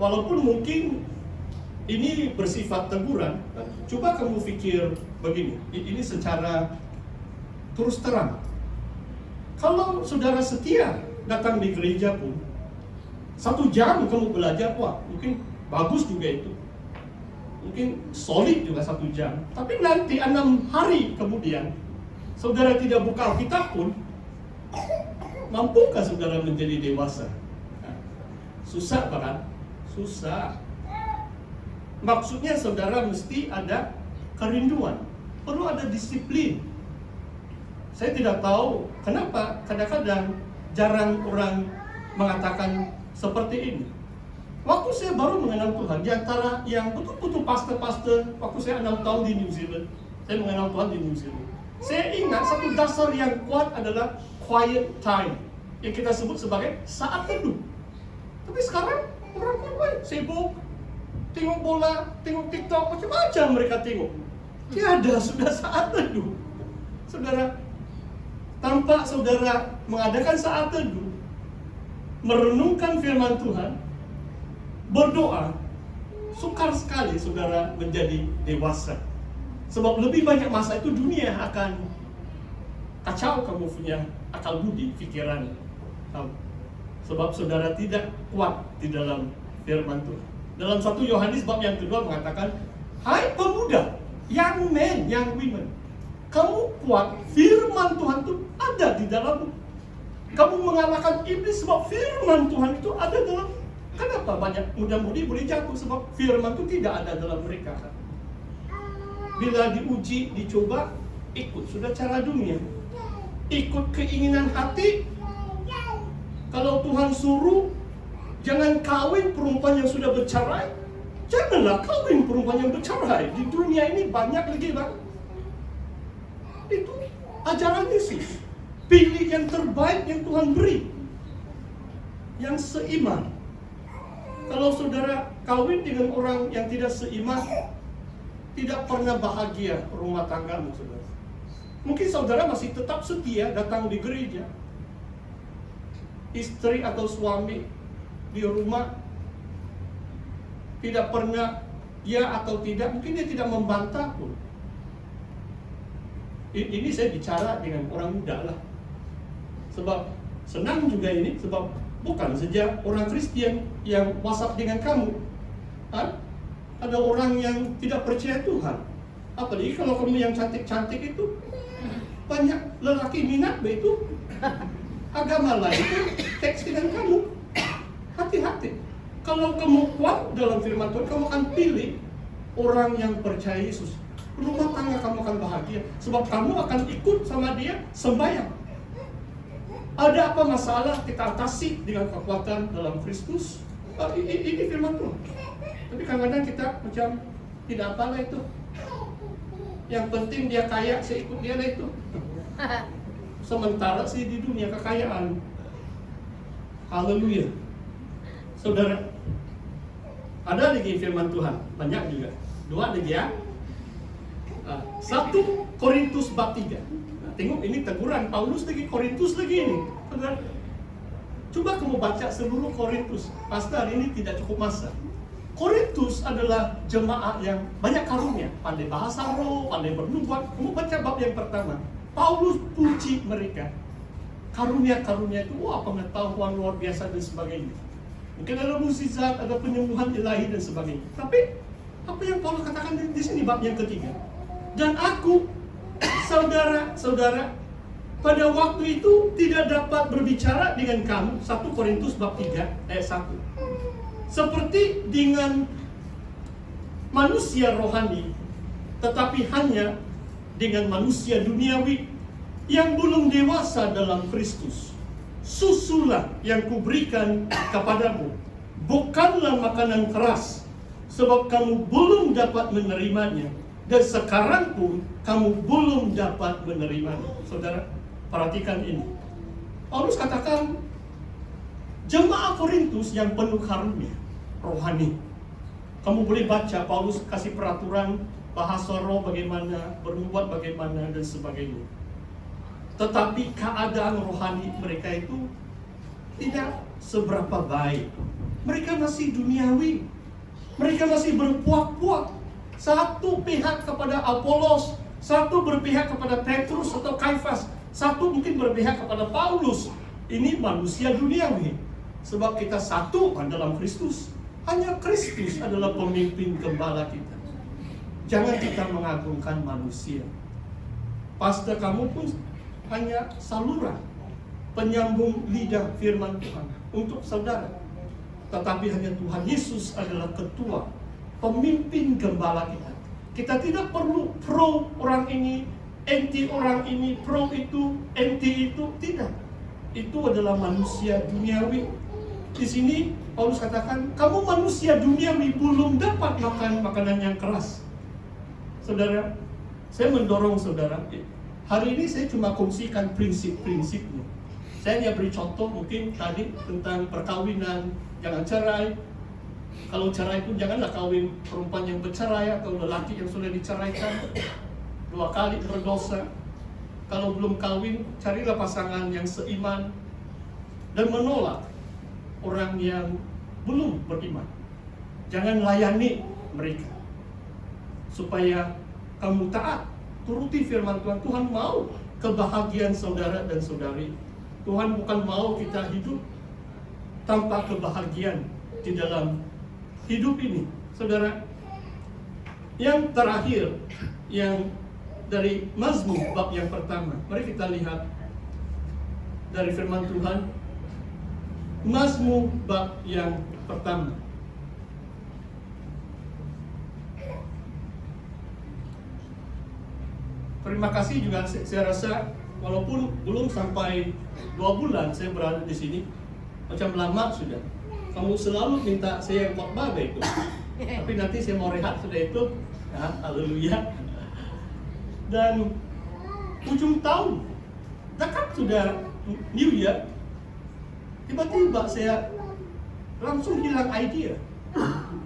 walaupun mungkin ini bersifat teguran, coba kamu pikir begini, ini secara terus terang. Kalau saudara setia datang di gereja pun, 1 jam kamu belajar, wah mungkin bagus juga itu. Mungkin solid juga 1 jam. Tapi nanti 6 hari kemudian, saudara tidak buka Alkitab pun, mampukah saudara menjadi dewasa? Susah kan? Susah. Maksudnya saudara mesti ada kerinduan, perlu ada disiplin. Saya tidak tahu kenapa kadang-kadang jarang orang mengatakan seperti ini. Waktu saya baru mengenal Tuhan, di antara yang betul-betul pastor-pastor, waktu saya 6 tahun di New Zealand, saya mengenal Tuhan di New Zealand. Saya ingat satu dasar yang kuat adalah quiet time, yang kita sebut sebagai saat teduh. Tapi sekarang orang sibuk, tengok bola, tengok TikTok, macam-macam mereka tengok. Tiada sudah saat teduh. Saudara, tanpa saudara mengadakan saat teduh, merenungkan firman Tuhan, berdoa, sukar sekali saudara menjadi dewasa. Sebab lebih banyak masa itu dunia akan kacau kamu punya akal budi, pikiran kamu. Sebab saudara tidak kuat di dalam firman Tuhan. Dalam 1 Yohanes bab yang kedua mengatakan, hai pemuda, young men, young women, kamu kuat, firman Tuhan itu ada di dalammu. Kamu mengalahkan iblis sebab firman Tuhan itu ada dalam. Kenapa banyak muda-mudi boleh jatuh? Sebab firman itu tidak ada dalam mereka. Bila diuji, dicoba, ikut sudah cara dunia, ikut keinginan hati. Kalau Tuhan suruh jangan kawin perempuan yang sudah bercerai, janganlah kawin perempuan yang bercerai. Di dunia ini banyak lagi bang. Itu ajaran Yesus. Pilih yang terbaik yang Tuhan beri, yang seiman. Kalau saudara kawin dengan orang yang tidak seiman, tidak pernah bahagia rumah tanggamu, saudara. Mungkin saudara masih tetap setia datang di gereja, istri atau suami di rumah tidak pernah ya atau tidak, mungkin dia tidak membantah pun. Ini saya bicara dengan orang muda lah, sebab senang juga ini, sebab bukan saja orang Kristen yang WhatsApp dengan kamu, ada orang yang tidak percaya Tuhan. Apalagi kalau kamu yang cantik-cantik itu, banyak lelaki minat itu. Agama lain itu teks dengan kamu. Hati-hati. Kalau kamu kuat dalam firman Tuhan, kamu akan pilih orang yang percaya Yesus. Rumah tangga kamu akan bahagia, sebab kamu akan ikut sama dia sembahyang. Ada apa masalah kita atasi dengan kekuatan dalam Kristus? Ini firman Tuhan. Tapi kadang-kadang kita macam tidak apalah itu. Yang penting dia kaya, saya ikut dia lah itu. Sementara sih di dunia kekayaan. Haleluya. Saudara, ada lagi firman Tuhan, banyak juga. 2 lagi ya. 1 Korintus bab 3. Tengok ini teguran Paulus lagi, Korintus lagi ini. Saudara, coba kamu baca seluruh Korintus. Pasti hari ini tidak cukup masa. Korintus adalah jemaat yang banyak karunia, pandai bahasa roh, pandai bernubuat. Kamu baca bab yang pertama. Paulus puji mereka. Karunia-karunia itu, wah, pengetahuan luar biasa dan sebagainya. Mungkin ada mukjizat, ada penyembuhan ilahi dan sebagainya. Tapi apa yang Paulus katakan di sini bab yang ketiga? Dan aku, saudara-saudara, pada waktu itu tidak dapat berbicara dengan kamu. 1 Korintus bab 3 ayat 1. Seperti dengan manusia rohani, tetapi hanya dengan manusia duniawi yang belum dewasa dalam Kristus. Susulah yang kuberikan kepadamu, bukanlah makanan keras, sebab kamu belum dapat menerimanya, dan sekarang pun kamu belum dapat menerimanya. Saudara, perhatikan ini. Paulus katakan, jemaat Korintus yang penuh karunia rohani. Kamu boleh baca Paulus kasih peraturan bahasa roh bagaimana, bernubuat bagaimana dan sebagainya. Tetapi keadaan rohani mereka itu tidak seberapa baik. Mereka masih duniawi. Mereka masih berpuak-puak. Satu pihak kepada Apolos, satu berpihak kepada Petrus atau Kaifas, satu mungkin berpihak kepada Paulus. Ini manusia duniawi. Sebab kita satu dalam Kristus. Hanya Kristus adalah pemimpin gembala kita. Jangan kita mengagungkan manusia. Pastor kamu pun hanya saluran penyambung lidah firman Tuhan untuk saudara. Tetapi hanya Tuhan Yesus adalah ketua, pemimpin gembala kita. Kita tidak perlu pro orang ini, anti orang ini, pro itu, anti itu. Tidak. Itu adalah manusia duniawi. Di sini Paulus katakan, kamu manusia duniawi belum dapat makan makanan yang keras. Saudara, saya mendorong saudara. Hari ini saya cuma kongsikan prinsip-prinsipnya. Saya hanya beri contoh mungkin tadi tentang perkawinan, jangan cerai. Kalau cerai pun janganlah kawin perempuan yang bercerai atau lelaki yang sudah diceraikan 2 kali berdosa. Kalau belum kawin, carilah pasangan yang seiman dan menolak orang yang belum beriman. Jangan layani mereka supaya kamu taat, turuti firman Tuhan. Tuhan mau kebahagiaan saudara dan saudari. Tuhan bukan mau kita hidup tanpa kebahagiaan di dalam hidup ini. Saudara, yang terakhir, yang dari Mazmur bab yang pertama, mari kita lihat dari firman Tuhan. Mazmur bab yang pertama. Terima kasih juga, saya rasa walaupun belum sampai 2 bulan saya berada di sini, macam lama sudah. Kamu selalu minta saya khotbah itu. Tapi nanti saya mau rehat sudah itu. Ya, haleluya. Dan ujung tahun dekat sudah New Year. Tiba-tiba saya langsung hilang idea.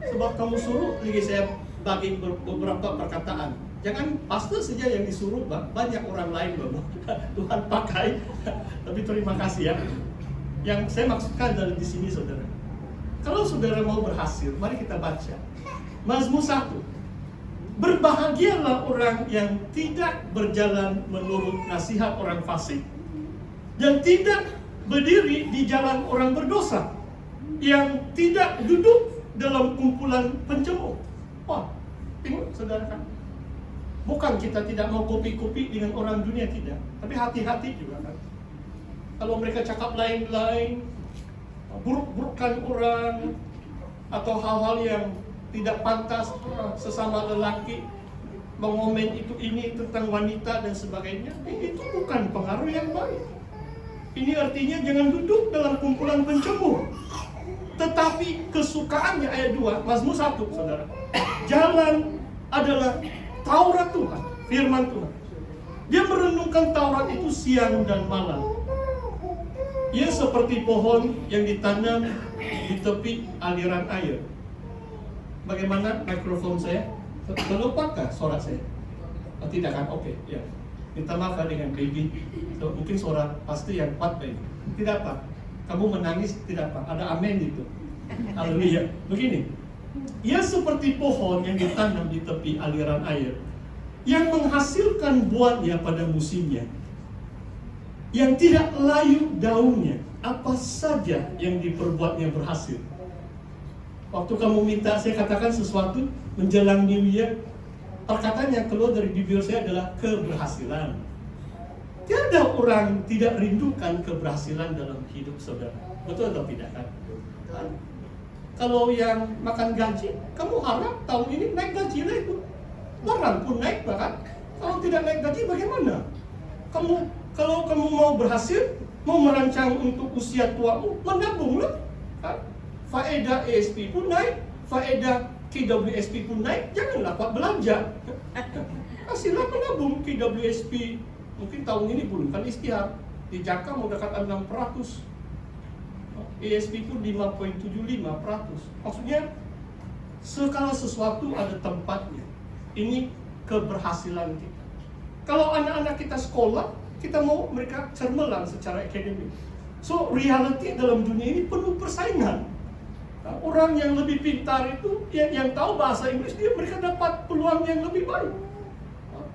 Sebab kamu suruh lagi saya bagi beberapa perkataan. Jangan pastor saja yang disuruh, banyak orang lain Tuhan pakai. Tapi terima kasih ya. Yang saya maksudkan dari di sini saudara. Kalau saudara mau berhasil, mari kita baca Mazmur 1. Berbahagialah orang yang tidak berjalan menurut nasihat orang fasik dan tidak berdiri di jalan orang berdosa, yang tidak duduk dalam kumpulan pencemooh. Wah, tengok saudara kan. Bukan kita tidak mau kopi-kopi dengan orang dunia, tidak. Tapi hati-hati juga kan. Kalau mereka cakap lain-lain, buruk-burukkan orang, atau hal-hal yang tidak pantas sesama lelaki, mengomen itu ini tentang wanita dan sebagainya, itu bukan pengaruh yang baik. Ini artinya jangan duduk dalam kumpulan pencemooh. Tetapi kesukaannya ayat 2, Mazmur 1, saudara. Jalan adalah Taurat Tuhan, firman Tuhan. Dia merenungkan Taurat itu siang dan malam. Ia seperti pohon yang ditanam di tepi aliran air. Bagaimana mikrofon saya? Terlupakkah suara saya? Oh, tidak kan? Oke, ya. Minta maaf dengan baby. So, mungkin suara pasti yang kuat baby. Tidak apa. Kamu menangis tidak apa. Ada amin itu. Haleluya. Begini. Ia seperti pohon yang ditanam di tepi aliran air, yang menghasilkan buahnya pada musimnya, yang tidak layu daunnya, apa saja yang diperbuatnya berhasil. Waktu kamu minta saya katakan sesuatu menjelang New Year, perkataan yang keluar dari bibir saya adalah keberhasilan. Tiada orang tidak rindukan keberhasilan dalam hidup saudara. Betul atau tidak kan? Kalau yang makan gaji, kamu harap tahun ini naik gaji lah itu. Orang pun naik bahkan. Kalau tidak naik gaji bagaimana? Kalau kamu mau berhasil, mau merancang untuk usia tuamu, menabunglah. Kan? Faedah ESP pun naik, faedah KWSP pun naik, janganlah buat belanja. Kasihlah menabung KWSP. Mungkin tahun ini belum, kan istihar. Di Jakarta mau dekat 6%. ESP pun 5.75%. Maksudnya segala sesuatu ada tempatnya. Ini keberhasilan kita. Kalau anak-anak kita sekolah, kita mau mereka cermelang secara akademik. So reality dalam dunia ini penuh persaingan. Nah, orang yang lebih pintar itu, yang tahu bahasa Inggris, mereka dapat peluang yang lebih baik. Nah,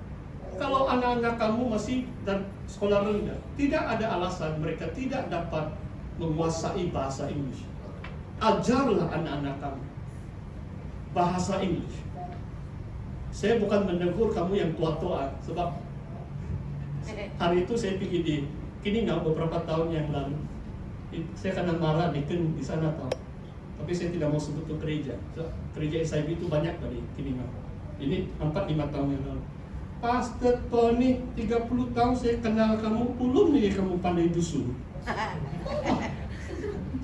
kalau anak-anak kamu masih dan sekolah rendah, tidak ada alasan mereka tidak dapat menguasai bahasa Inggris. Ajarlah anak-anak kamu bahasa Inggris. Saya bukan menegur kamu yang tua-tua, sebab hari itu saya pergi di Kiningau beberapa tahun yang lalu. Saya kena marah di sana tahu. Tapi saya tidak mau sebut itu gereja. Gereja SIB itu banyak dari Kiningau. Ini 4-5 tahun yang lalu. Pastor Tony, 30 tahun saya kenal kamu, belum nih kamu pandai dusun.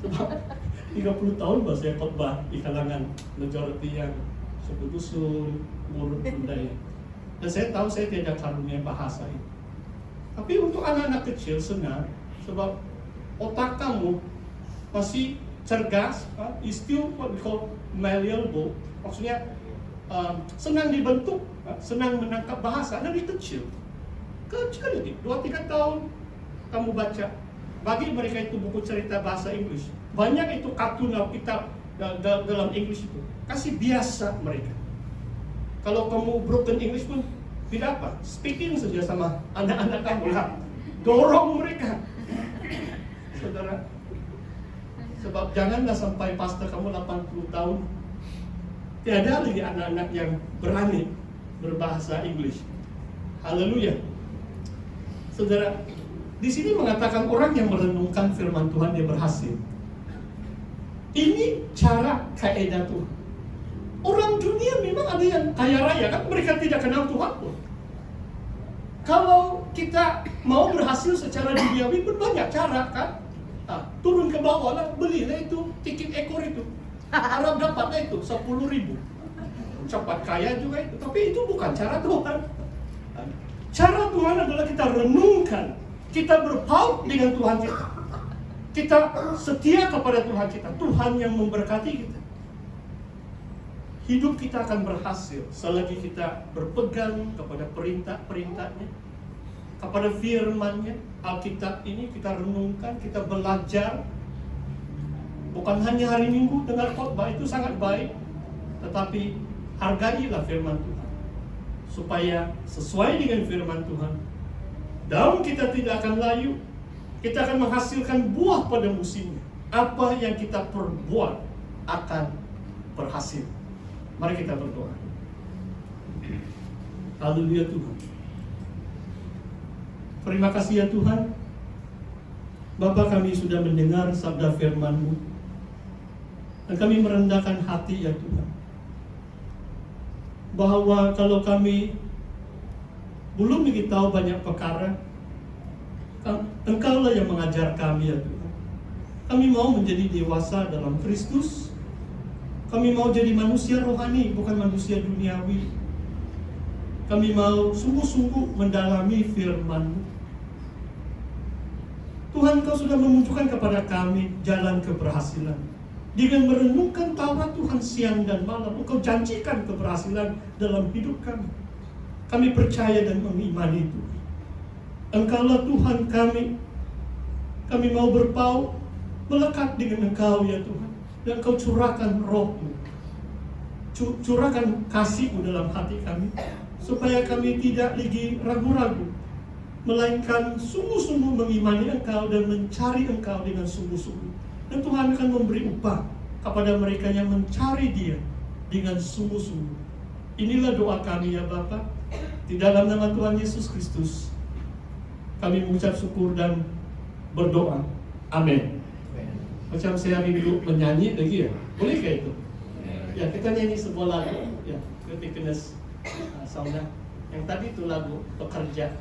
Sebab 30 tahun bahasa saya khotbah di kalangan majority yang suku dusun, murid budaya. Dan saya tahu saya tidak karunia bahasa itu. Tapi untuk anak-anak kecil senang, sebab otak kamu masih cergas, is still what we call malleable, maksudnya senang dibentuk, senang menangkap bahasa dari kecil. Kecil ini, 2-3 tahun kamu baca. Bagi mereka itu buku cerita bahasa Inggris. Banyak itu kartun Alkitab dalam Inggris itu. Kasih biasa mereka. Kalau kamu broken English pun tidak apa, speaking saja sama anak-anak kamu lah. Dorong mereka. Saudara, sebab janganlah sampai pastor kamu 80 tahun tiada lagi anak-anak yang berani berbahasa Inggris. Haleluya. Saudara, di sini mengatakan orang yang merenungkan firman Tuhan dia berhasil. Ini cara kaidah Tuhan. Orang dunia memang ada yang kaya raya kan, mereka tidak kenal Tuhan pun. Kalau kita mau berhasil secara duniawi pun banyak cara kan. Turun ke bawah lah, belilah itu tiket ekor itu. Harap dapatlah itu 10.000. Cepat kaya juga itu, tapi itu bukan cara Tuhan. Cara Tuhan adalah kita renungkan, kita berpaut dengan Tuhan kita. Kita setia kepada Tuhan kita, Tuhan yang memberkati kita. Hidup kita akan berhasil selagi kita berpegang kepada perintah-perintahnya, kepada firman-Nya. Alkitab ini kita renungkan, kita belajar. Bukan hanya hari Minggu dengar khotbah, itu sangat baik, tetapi hargailah firman Tuhan supaya sesuai dengan firman Tuhan, daun kita tidak akan layu, kita akan menghasilkan buah pada musimnya. Apa yang kita perbuat akan berhasil. Mari kita berdoa. Haleluya Tuhan. Terima kasih ya Tuhan. Bapa, kami sudah mendengar sabda firman-Mu. Dan kami merendahkan hati ya Tuhan. Bahwa kalau kami belum lagi tahu banyak perkara, Engkau-lah yang mengajar kami ya Tuhan. Kami mau menjadi dewasa dalam Kristus. Kami mau jadi manusia rohani, bukan manusia duniawi. Kami mau sungguh-sungguh mendalami firman-Mu. Tuhan, Kau sudah menunjukkan kepada kami jalan keberhasilan. Dengan merenungkan Taurat Tuhan siang dan malam, Engkau janjikan keberhasilan dalam hidup kami. Kami percaya dan mengimani itu. Engkaulah Tuhan kami. Kami mau berpaut, melekat dengan Engkau ya Tuhan. Dan Kau curahkan roh-Mu, curahkan kasih-Mu dalam hati kami, supaya kami tidak lagi ragu-ragu, melainkan sungguh-sungguh mengimani Engkau dan mencari Engkau dengan sungguh-sungguh. Dan Tuhan akan memberi upah kepada mereka yang mencari Dia dengan sungguh-sungguh. Inilah doa kami ya Bapa. Di dalam nama Tuhan Yesus Kristus kami mengucap syukur dan berdoa. Amin. Macam saya dulu menyanyi lagi ya, boleh kayak itu? Ya, kita nyanyi sebuah lagu ya, Critical Sound. Yang tadi itu lagu Pekerja.